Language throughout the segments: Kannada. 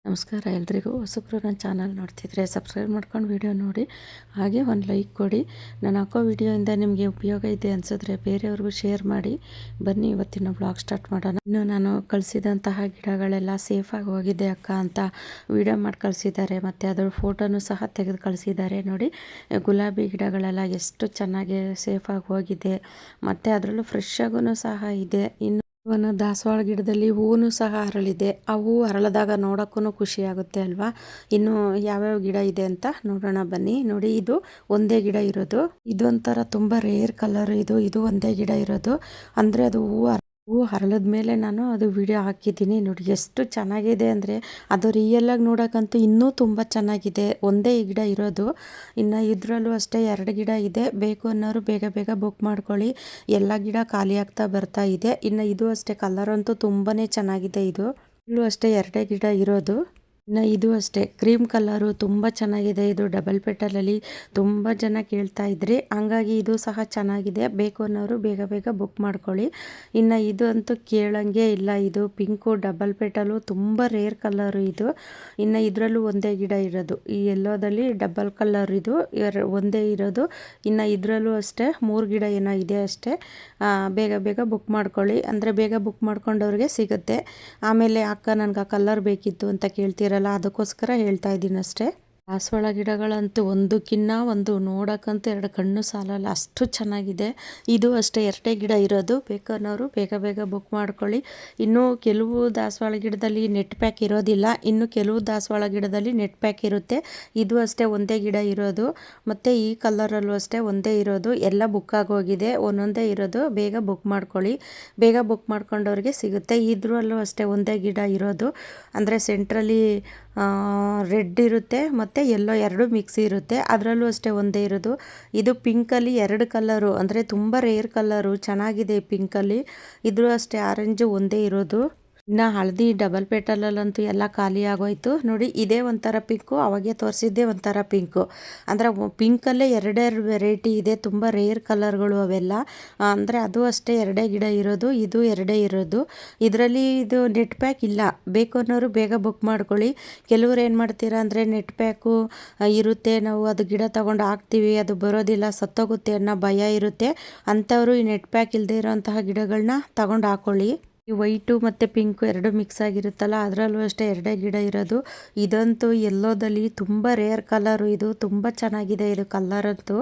ನಮಸ್ಕಾರ ಎಲ್ರಿಗೂ. ಹೊಸಬ್ರು ನನ್ನ ಚಾನಲ್ ನೋಡ್ತಿದ್ರೆ ಸಬ್ಸ್ಕ್ರೈಬ್ ಮಾಡ್ಕೊಂಡು ವಿಡಿಯೋ ನೋಡಿ, ಹಾಗೆ ಒಂದು ಲೈಕ್ ಕೊಡಿ. ನಾನು ಹಾಕೋ ವಿಡಿಯೋಯಿಂದ ನಿಮಗೆ ಉಪಯೋಗ ಇದೆ ಅನಿಸಿದ್ರೆ ಬೇರೆಯವ್ರಿಗೂ ಶೇರ್ ಮಾಡಿ. ಬನ್ನಿ ಇವತ್ತಿನ ಬ್ಲಾಗ್ ಸ್ಟಾರ್ಟ್ ಮಾಡೋಣ. ಇನ್ನು ನಾನು ಕಳಿಸಿದಂತಹ ಗಿಡಗಳೆಲ್ಲ ಸೇಫಾಗಿ ಹೋಗಿದೆ ಅಕ್ಕ ಅಂತ ವಿಡಿಯೋ ಮಾಡಿ ಕಳಿಸಿದ್ದಾರೆ, ಮತ್ತು ಅದರ ಫೋಟೋನು ಸಹ ತೆಗೆದು ಕಳಿಸಿದ್ದಾರೆ. ನೋಡಿ, ಗುಲಾಬಿ ಗಿಡಗಳೆಲ್ಲ ಎಷ್ಟು ಚೆನ್ನಾಗಿ ಸೇಫಾಗಿ ಹೋಗಿದೆ, ಮತ್ತು ಅದರಲ್ಲೂ ಫ್ರೆಶ್ ಆಗೂ ಸಹ ಇದೆ. ಇನ್ನು ದಾಸವಾಳ ಗಿಡದಲ್ಲಿ ಹೂವು ಸಹ ಅರಳಿದೆ. ಆ ಹೂವು ಅರಳಿದಾಗ ನೋಡೋಕ್ಕೂ ಖುಷಿ ಆಗುತ್ತೆ ಅಲ್ವಾ. ಇನ್ನು ಯಾವ್ಯಾವ ಗಿಡ ಇದೆ ಅಂತ ನೋಡೋಣ ಬನ್ನಿ. ನೋಡಿ, ಇದು ಒಂದೇ ಗಿಡ ಇರೋದು. ಇದೊಂಥರ ತುಂಬ ರೇರ್ ಕಲರ್. ಇದು ಒಂದೇ ಗಿಡ ಇರೋದು, ಅಂದರೆ ಅದು ಹೂವು ಅರಳಿದ ಮೇಲೆ ನಾನು ಅದು ವಿಡಿಯೋ ಹಾಕಿದ್ದೀನಿ. ನೋಡಿ ಎಷ್ಟು ಚೆನ್ನಾಗಿದೆ ಅಂದರೆ, ಅದು ರಿಯಲಾಗಿ ನೋಡೋಕ್ಕಂತೂ ಇನ್ನೂ ತುಂಬ ಚೆನ್ನಾಗಿದೆ. ಒಂದೇ ಗಿಡ ಇರೋದು. ಇನ್ನು ಇದರಲ್ಲೂ ಅಷ್ಟೇ 2 ಗಿಡ ಇದೆ. ಬೇಕು ಅನ್ನೋರು ಬೇಗ ಬೇಗ ಬುಕ್ ಮಾಡ್ಕೊಳ್ಳಿ. ಎಲ್ಲ ಗಿಡ ಖಾಲಿ ಆಗ್ತಾ ಬರ್ತಾ ಇದೆ. ಇನ್ನು ಇದು ಅಷ್ಟೇ, ಕಲರ್ ಅಂತೂ ತುಂಬಾ ಚೆನ್ನಾಗಿದೆ. ಇಲ್ಲೂ ಅಷ್ಟೇ 2 ಗಿಡ ಇರೋದು. ಇನ್ನು ಇದು ಅಷ್ಟೇ ಕ್ರೀಮ್ ಕಲರು, ತುಂಬ ಚೆನ್ನಾಗಿದೆ. ಇದು ಡಬಲ್ ಪೆಟಲಲ್ಲಿ ತುಂಬ ಜನ ಕೇಳ್ತಾ ಇದ್ರಿ, ಹಂಗಾಗಿ ಇದು ಸಹ ಚೆನ್ನಾಗಿದೆ. ಬೇಕು ಅನ್ನೋರು ಬೇಗ ಬೇಗ ಬುಕ್ ಮಾಡ್ಕೊಳ್ಳಿ. ಇನ್ನು ಇದು ಅಂತೂ ಕೇಳಂಗೆ ಇಲ್ಲ. ಇದು ಪಿಂಕು ಡಬಲ್ ಪೆಟಲು, ತುಂಬ ರೇರ್ ಕಲರು ಇದು. ಇನ್ನು ಇದರಲ್ಲೂ ಒಂದೇ ಗಿಡ ಇರೋದು. ಈ ಎಲ್ಲೋದಲ್ಲಿ ಡಬಲ್ ಕಲರ್ ಇದು ಒಂದೇ ಇರೋದು. ಇನ್ನು ಇದರಲ್ಲೂ ಅಷ್ಟೇ 3 ಗಿಡ ಏನೋ ಇದೆ ಅಷ್ಟೇ. ಬೇಗ ಬೇಗ ಬುಕ್ ಮಾಡ್ಕೊಳ್ಳಿ, ಅಂದರೆ ಬೇಗ ಬುಕ್ ಮಾಡ್ಕೊಂಡವ್ರಿಗೆ ಸಿಗುತ್ತೆ. ಆಮೇಲೆ ಅಕ್ಕ ನನಗೆ ಆ ಕಲರ್ ಬೇಕಿತ್ತು ಅಂತ ಕೇಳ್ತೀರಲ್ಲ, ಅದಕ್ಕೋಸ್ಕರ ಹೇಳ್ತಾ ಇದ್ದೀನಿ ಅಷ್ಟೇ. ದಾಸವಾಳ ಗಿಡಗಳಂತೂ ಒಂದಕ್ಕಿನ್ನ ಒಂದು ನೋಡೋಕ್ಕಂತೂ 2 ಕಣ್ಣು ಸಾಲಲ್ಲ, ಅಷ್ಟು ಚೆನ್ನಾಗಿದೆ. ಇದು ಅಷ್ಟೇ 2 ಗಿಡ ಇರೋದು. ಬೇಕನ್ನೋರು ಬೇಗ ಬೇಗ ಬುಕ್ ಮಾಡ್ಕೊಳ್ಳಿ. ಇನ್ನು ಕೆಲವು ದಾಸವಾಳ ಗಿಡದಲ್ಲಿ ನೆಟ್ ಪ್ಯಾಕ್ ಇರೋದಿಲ್ಲ, ಇನ್ನು ಕೆಲವು ದಾಸವಾಳ ಗಿಡದಲ್ಲಿ ನೆಟ್ ಪ್ಯಾಕ್ ಇರುತ್ತೆ. ಇದು ಅಷ್ಟೇ ಒಂದೇ ಗಿಡ ಇರೋದು, ಮತ್ತು ಈ ಕಲರಲ್ಲೂ ಅಷ್ಟೇ ಒಂದೇ ಇರೋದು. ಎಲ್ಲ ಬುಕ್ ಆಗೋಗಿದೆ, ಒಂದೊಂದೇ ಇರೋದು. ಬೇಗ ಬುಕ್ ಮಾಡ್ಕೊಳ್ಳಿ, ಬೇಗ ಬುಕ್ ಮಾಡ್ಕೊಂಡವ್ರಿಗೆ ಸಿಗುತ್ತೆ. ಇದರಲ್ಲೂ ಅಷ್ಟೇ ಒಂದೇ ಗಿಡ ಇರೋದು, ಅಂದರೆ ಸೆಂಟ್ರಲ್ಲಿ ರೆಡ್ ಇರುತ್ತೆ ಮತ್ತು ಎಲ್ಲೋ 2 ಮಿಕ್ಸ್ ಇರುತ್ತೆ. ಅದರಲ್ಲೂ ಅಷ್ಟೇ ಒಂದೇ ಇರೋದು. ಇದು ಪಿಂಕಲ್ಲಿ 2 ಕಲರು, ಅಂದರೆ ತುಂಬ ರೇರ್ ಕಲರು, ಚೆನ್ನಾಗಿದೆ ಪಿಂಕಲ್ಲಿ. ಇದ್ರೂ ಅಷ್ಟೇ ಆರೆಂಜು ಒಂದೇ ಇರೋದು. ಇನ್ನು ಹಳದಿ ಡಬಲ್ ಪೆಟಲಲ್ಲಂತೂ ಎಲ್ಲ ಖಾಲಿ ಆಗೋಯ್ತು. ನೋಡಿ, ಇದೇ ಒಂಥರ ಪಿಂಕು, ಅವಾಗೆ ತೋರಿಸಿದ್ದೇ ಒಂಥರ ಪಿಂಕು. ಅಂದರೆ ಪಿಂಕಲ್ಲೇ 2 ವೆರೈಟಿ ಇದೆ, ತುಂಬ ರೇರ್ ಕಲರ್ಗಳು ಅವೆಲ್ಲ. ಅಂದರೆ ಅದು ಅಷ್ಟೇ 2 ಗಿಡ ಇರೋದು, ಇದು 2 ಇರೋದು. ಇದರಲ್ಲಿ ಇದು ನೆಟ್ ಪ್ಯಾಕ್ ಇಲ್ಲ. ಬೇಕು ಅನ್ನೋರು ಬೇಗ ಬುಕ್ ಮಾಡ್ಕೊಳ್ಳಿ. ಕೆಲವ್ರು ಏನು ಮಾಡ್ತೀರಾ ಅಂದರೆ, ನೆಟ್ ಪ್ಯಾಕು ಇರುತ್ತೆ, ನಾವು ಅದು ಗಿಡ ತಗೊಂಡು ಹಾಕ್ತೀವಿ, ಅದು ಬರೋದಿಲ್ಲ, ಸತ್ತೋಗುತ್ತೆ ಅನ್ನೋ ಭಯ ಇರುತ್ತೆ. ಅಂಥವರು ಈ ನೆಟ್ ಪ್ಯಾಕ್ ಇಲ್ಲದೆ ಇರೋಂತಹ ಗಿಡಗಳನ್ನ ತಗೊಂಡು ಹಾಕ್ಕೊಳ್ಳಿ. ಈ ವೈಟು ಮತ್ತು ಪಿಂಕು 2 ಮಿಕ್ಸ್ ಆಗಿರುತ್ತಲ್ಲ, ಅದರಲ್ಲೂ ಅಷ್ಟೇ 2 ಗಿಡ ಇರೋದು. ಇದಂತೂ ಎಲ್ಲೋದಲ್ಲಿ ತುಂಬ ರೇರ್ ಕಲರು. ಇದು ತುಂಬ ಚೆನ್ನಾಗಿದೆ ಇದು ಕಲರಂತೂ.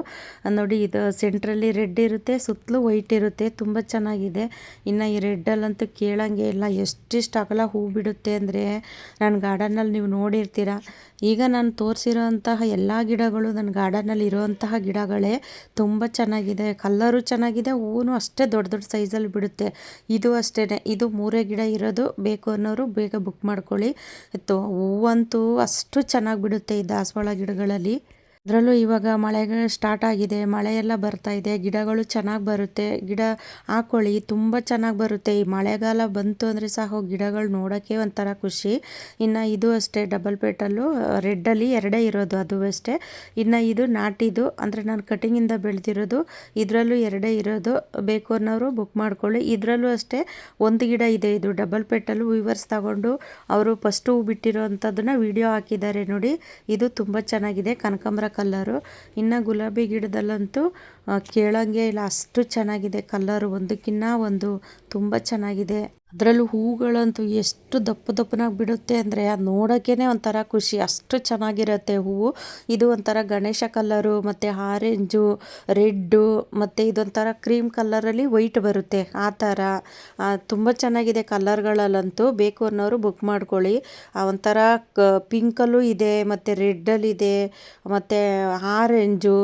ನೋಡಿ, ಇದು ಸೆಂಟ್ರಲ್ಲಿ ರೆಡ್ ಇರುತ್ತೆ, ಸುತ್ತಲೂ ವೈಟ್ ಇರುತ್ತೆ, ತುಂಬ ಚೆನ್ನಾಗಿದೆ. ಇನ್ನು ಈ ರೆಡ್ಡಲ್ಲಂತೂ ಕೇಳಂಗೆ ಇಲ್ಲ, ಎಷ್ಟಿಷ್ಟು ಅಗಲ ಹೂ ಬಿಡುತ್ತೆ ಅಂದರೆ, ನನ್ನ ಗಾರ್ಡನಲ್ಲಿ ನೀವು ನೋಡಿರ್ತೀರ. ಈಗ ನಾನು ತೋರಿಸಿರೋ ಅಂತಹ ಎಲ್ಲ ಗಿಡಗಳು ನನ್ನ ಗಾರ್ಡನಲ್ಲಿ ಇರೋವಂತಹ ಗಿಡಗಳೇ. ತುಂಬ ಚೆನ್ನಾಗಿದೆ, ಕಲ್ಲರು ಚೆನ್ನಾಗಿದೆ, ಹೂವು ಅಷ್ಟೇ ದೊಡ್ಡ ದೊಡ್ಡ ಸೈಜಲ್ಲಿ ಬಿಡುತ್ತೆ. ಇದು ಅಷ್ಟೇ, ಇದು 3 ಗಿಡ ಇರೋದು. ಬೇಕು ಅನ್ನೋರು ಬೇಗ ಬುಕ್ ಮಾಡ್ಕೊಳ್ಳಿ. ಹೂವಂತೂ ಅಷ್ಟು ಚೆನ್ನಾಗಿ ಬಿಡುತ್ತೆ ಈ ದಾಸವಾಳ ಗಿಡಗಳಲ್ಲಿ. ಅದರಲ್ಲೂ ಇವಾಗ ಮಳೆಗಳು ಸ್ಟಾರ್ಟ್ ಆಗಿದೆ, ಮಳೆಯೆಲ್ಲ ಬರ್ತಾ ಇದೆ, ಗಿಡಗಳು ಚೆನ್ನಾಗಿ ಬರುತ್ತೆ. ಗಿಡ ಹಾಕ್ಕೊಳ್ಳಿ, ತುಂಬ ಚೆನ್ನಾಗಿ ಬರುತ್ತೆ. ಈ ಮಳೆಗಾಲ ಬಂತು ಅಂದರೆ ಸಾಕು, ಗಿಡಗಳು ನೋಡೋಕ್ಕೆ ಒಂಥರ ಖುಷಿ. ಇನ್ನು ಇದು ಅಷ್ಟೇ ಡಬಲ್ ಪೆಟಲ್ಲು, ರೆಡ್ಡಲ್ಲಿ 2 ಇರೋದು, ಅದು ಅಷ್ಟೇ. ಇನ್ನು ಇದು ನಾಟಿದು, ಅಂದರೆ ನಾನು ಕಟಿಂಗಿಂದ ಬೆಳೆದಿರೋದು. ಇದರಲ್ಲೂ 2 ಇರೋದು. ಬೇಕು ಅನ್ನೋರು ಬುಕ್ ಮಾಡ್ಕೊಳ್ಳಿ. ಇದರಲ್ಲೂ ಅಷ್ಟೇ ಒಂದು ಗಿಡ ಇದೆ, ಇದು ಡಬಲ್ ಪೆಟಲ್ಲು. ವೀವರ್ಸ್ ತಗೊಂಡು ಅವರು ಫಸ್ಟ್ ಹೂ ಬಿಟ್ಟಿರೋ ಅಂಥದ್ದನ್ನು ವಿಡಿಯೋ ಹಾಕಿದ್ದಾರೆ ನೋಡಿ. ಇದು ತುಂಬ ಚೆನ್ನಾಗಿದೆ, ಕನಕಾಂಬರ ಕಲ್ಲರು. ಇನ್ನು ಗುಲಾಬಿ ಗಿಡದಲ್ಲಂತೂ ಕೇಳಂಗೆ ಇಲ್ಲ, ಅಷ್ಟು ಚೆನ್ನಾಗಿದೆ ಕಲ್ಲರು, ಒಂದಕ್ಕಿನ್ನ ಒಂದು ತುಂಬ ಚೆನ್ನಾಗಿದೆ. ಅದರಲ್ಲೂ ಹೂವುಗಳಂತೂ ಎಷ್ಟು ದಪ್ಪ ದಪ್ಪನಾಗಿ ಬಿಡುತ್ತೆ ಅಂದರೆ, ಅದು ನೋಡೋಕ್ಕೇ ಒಂಥರ ಖುಷಿ, ಅಷ್ಟು ಚೆನ್ನಾಗಿರುತ್ತೆ ಹೂವು. ಇದು ಒಂಥರ ಗಣೇಶ ಕಲ್ಲರು, ಮತ್ತು ಆರೆಂಜು, ರೆಡ್ಡು, ಮತ್ತು ಇದೊಂಥರ ಕ್ರೀಮ್ ಕಲ್ಲರಲ್ಲಿ ವೈಟ್ ಬರುತ್ತೆ, ಆ ಥರ ತುಂಬ ಚೆನ್ನಾಗಿದೆ ಕಲ್ಲರ್ಗಳಲ್ಲಂತೂ. ಬೇಕು ಅನ್ನೋರು ಬುಕ್ ಮಾಡ್ಕೊಳ್ಳಿ. ಒಂಥರ ಪಿಂಕಲ್ಲೂ ಇದೆ, ಮತ್ತು ರೆಡ್ಡಲ್ಲಿದೆ, ಮತ್ತು ಆರೆಂಜು,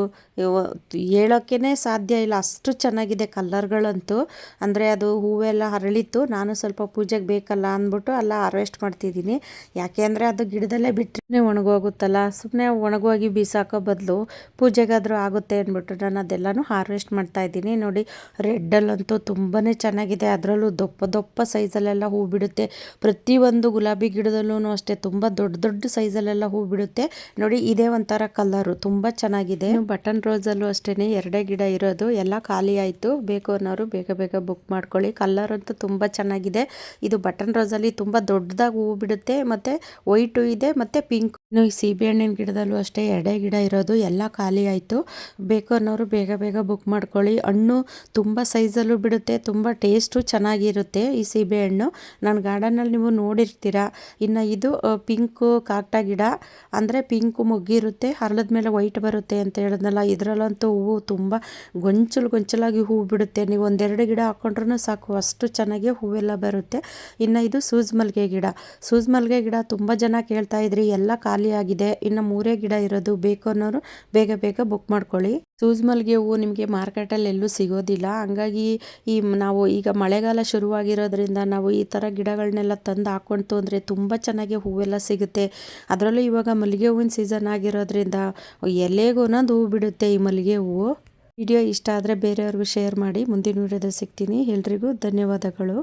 ಹೇಳೋಕ್ಕೇ ಸಾಧ್ಯ ಇಲ್ಲ, ಅಷ್ಟು ಚೆನ್ನಾಗಿದೆ ಕಲ್ಲರ್ಗಳಂತೂ. ಅಂದರೆ ಅದು ಹೂವೆಲ್ಲ ಅರಳಿತ್ತು, ನಾನು ಸ್ವಲ್ಪ ಪೂಜೆಗೆ ಬೇಕಲ್ಲ ಅಂದ್ಬಿಟ್ಟು ಎಲ್ಲ ಹಾರ್ವೆಸ್ಟ್ ಮಾಡ್ತಿದ್ದೀನಿ. ಯಾಕೆ ಅಂದರೆ ಅದು ಗಿಡದಲ್ಲೇ ಬಿಟ್ಟರೆ ಒಣಗೋಗುತ್ತಲ್ಲ, ಸುಮ್ಮನೆ ಒಣಗೋಗಿ ಬೀಸಾಕೋ ಬದಲು ಪೂಜೆಗಾದರೂ ಆಗುತ್ತೆ ಅಂದ್ಬಿಟ್ಟು ನಾನು ಅದೆಲ್ಲನೂ ಹಾರ್ವೆಸ್ಟ್ ಮಾಡ್ತಾಯಿದ್ದೀನಿ. ನೋಡಿ, ರೆಡ್ಡಲ್ಲಂತೂ ತುಂಬಾ ಚೆನ್ನಾಗಿದೆ. ಅದರಲ್ಲೂ ದಪ್ಪ ದಪ್ಪ ಸೈಜಲ್ಲೆಲ್ಲ ಹೂ ಬಿಡುತ್ತೆ. ಪ್ರತಿಯೊಂದು ಗುಲಾಬಿ ಗಿಡದಲ್ಲೂ ಅಷ್ಟೇ ತುಂಬ ದೊಡ್ಡ ದೊಡ್ಡ ಸೈಜಲ್ಲೆಲ್ಲ ಹೂ ಬಿಡುತ್ತೆ. ನೋಡಿ, ಇದೇ ಒಂಥರ ಕಲ್ಲರು, ತುಂಬ ಚೆನ್ನಾಗಿದೆ. ಬಟನ್ ರೋಸಲ್ಲೂ ಅಷ್ಟೇ 2 ಗಿಡ ಇರೋದು, ಎಲ್ಲ ಖಾಲಿ ಆಯಿತು. ಬೇಕು ಅನ್ನೋರು ಬೇಗ ಬೇಗ ಬುಕ್ ಮಾಡ್ಕೊಳ್ಳಿ. ಕಲರ್ ಅಂತೂ ತುಂಬ ಚೆನ್ನಾಗಿದೆ. ಇದು ಬಟನ್ ರೋಸಲ್ಲಿ ತುಂಬ ದೊಡ್ಡದಾಗಿ ಹೂವು ಬಿಡುತ್ತೆ, ಮತ್ತು ವೈಟು ಇದೆ ಮತ್ತು ಪಿಂಕ್. ಇನ್ನು ಈ ಸೀಬೆಹಣ್ಣಿನ ಗಿಡದಲ್ಲೂ ಅಷ್ಟೇ ಎರಡೇ ಗಿಡ ಇರೋದು, ಎಲ್ಲ ಖಾಲಿ ಆಯಿತು. ಬೇಕು ಅನ್ನೋರು ಬೇಗ ಬೇಗ ಬುಕ್ ಮಾಡ್ಕೊಳ್ಳಿ. ಹಣ್ಣು ತುಂಬ ಸೈಜಲ್ಲೂ ಬಿಡುತ್ತೆ, ತುಂಬ ಟೇಸ್ಟು ಚೆನ್ನಾಗಿರುತ್ತೆ ಈ ಸೀಬೆಹಣ್ಣು. ನಾನು ಗಾರ್ಡನಲ್ಲಿ ನೀವು ನೋಡಿರ್ತೀರ. ಇನ್ನು ಇದು ಪಿಂಕು ಕಾಕಡ ಗಿಡ, ಅಂದರೆ ಪಿಂಕು ಮೊಗ್ಗಿರುತ್ತೆ, ಹರಳದ ಮೇಲೆ ವೈಟ್ ಬರುತ್ತೆ ಅಂತ ಹೇಳಿದ್ನಲ್ಲ. ಇದರಲ್ಲಂತೂ ಹೂವು ತುಂಬ ಗೊಂಚಲಾಗಿ ಹೂವು ಬಿಡುತ್ತೆ. ನೀವು ಒಂದೆರಡು ಗಿಡ ಹಾಕ್ಕೊಂಡ್ರೂ ಸಾಕು, ಅಷ್ಟು ಚೆನ್ನಾಗಿ ಹೂವೆಲ್ಲ ಬರುತ್ತೆ. ಇನ್ನು ಇದು ಸೂಜಿ ಮಲ್ಲಿಗೆ ಗಿಡ ತುಂಬ ಜನ ಕೇಳ್ತಾ ಇದ್ರಿ, ಎಲ್ಲ ಖಾಲಿ ಆಗಿದೆ. ಇನ್ನು 3 ಗಿಡ ಇರೋದು. ಬೇಕು ಅನ್ನೋರು ಬೇಗ ಬೇಗ ಬುಕ್ ಮಾಡ್ಕೊಳ್ಳಿ. ಸೂಜಿ ಮಲ್ಲಿಗೆ ಹೂವು ನಿಮಗೆ ಮಾರ್ಕೆಟಲ್ಲಿ ಎಲ್ಲೂ ಸಿಗೋದಿಲ್ಲ. ಹಂಗಾಗಿ ನಾವು ಈಗ ಮಳೆಗಾಲ ಶುರುವಾಗಿರೋದ್ರಿಂದ ನಾವು ಈ ಥರ ಗಿಡಗಳನ್ನೆಲ್ಲ ತಂದು ಹಾಕ್ಕೊಂತು ಅಂದರೆ ತುಂಬ ಚೆನ್ನಾಗಿ ಹೂವೆಲ್ಲ ಸಿಗುತ್ತೆ. ಅದರಲ್ಲೂ ಇವಾಗ ಮಲ್ಲಿಗೆ ಹೂವಿನ ಸೀಸನ್ ಆಗಿರೋದ್ರಿಂದ ಎಲೆಗೂ ಒಂದೊಂದು ಹೂವು ಬಿಡುತ್ತೆ ಈ ಮಲ್ಲಿಗೆ ಹೂವು. ವಿಡಿಯೋ ಇಷ್ಟ ಆದರೆ ಬೇರೆಯವ್ರಿಗೂ ಶೇರ್ ಮಾಡಿ. ಮುಂದಿನ ವಿಡಿಯೋದಲ್ಲಿ ಸಿಗ್ತೀನಿ. ಎಲ್ರಿಗೂ ಧನ್ಯವಾದಗಳು.